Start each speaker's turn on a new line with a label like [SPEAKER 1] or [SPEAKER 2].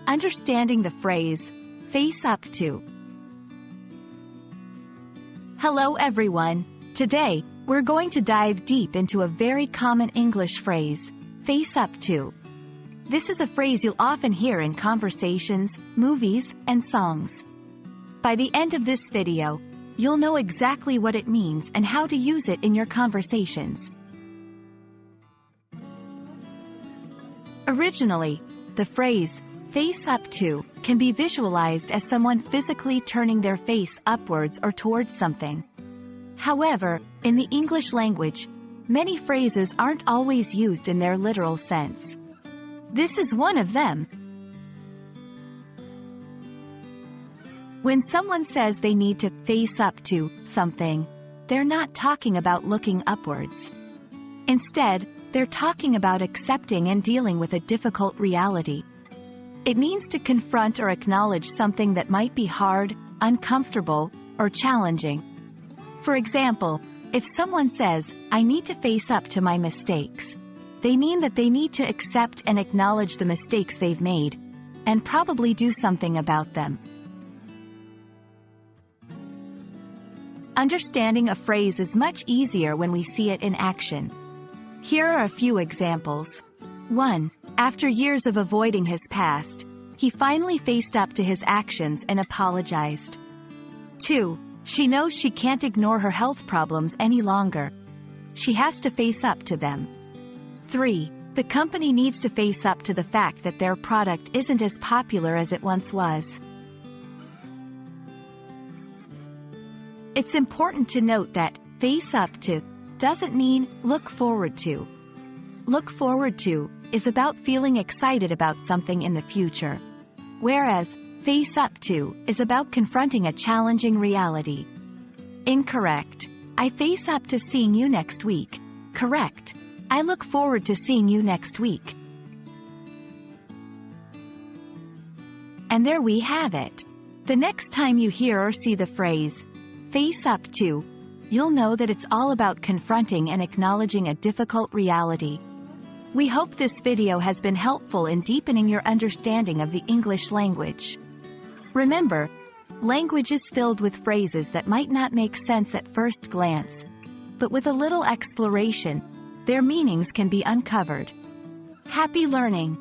[SPEAKER 1] Understanding the phrase, face up to. Hello everyone. Today, we're going to dive deep into a very common English phrase, face up to. This is a phrase you'll often hear in conversations, movies, and songs. By the end of this video, you'll know exactly what it means and how to use it in your conversations. Originally, the phrase, face up to, can be visualized as someone physically turning their face upwards or towards something. However, in the English language, many phrases aren't always used in their literal sense. This is one of them. When someone says they need to face up to something, they're not talking about looking upwards. Instead, they're talking about accepting and dealing with a difficult reality. It means to confront or acknowledge something that might be hard, uncomfortable, or challenging. For example, if someone says, "I need to face up to my mistakes," they mean that they need to accept and acknowledge the mistakes they've made, and probably do something about them. Understanding a phrase is much easier when we see it in action. Here are a few examples. 1. After years of avoiding his past, he finally faced up to his actions and apologized. 2. She knows she can't ignore her health problems any longer. She has to face up to them. 3. The company needs to face up to the fact that their product isn't as popular as it once was. It's important to note that face up to doesn't mean look forward to. Look forward to is about feeling excited about something in the future, whereas face up to is about confronting a challenging reality. Incorrect. I face up to seeing you next week. Correct. I look forward to seeing you next week. And there we have it. The next time you hear or see the phrase, face up to, you'll know that it's all about confronting and acknowledging a difficult reality. We hope this video has been helpful in deepening your understanding of the English language. Remember, language is filled with phrases that might not make sense at first glance, but with a little exploration, their meanings can be uncovered. Happy learning!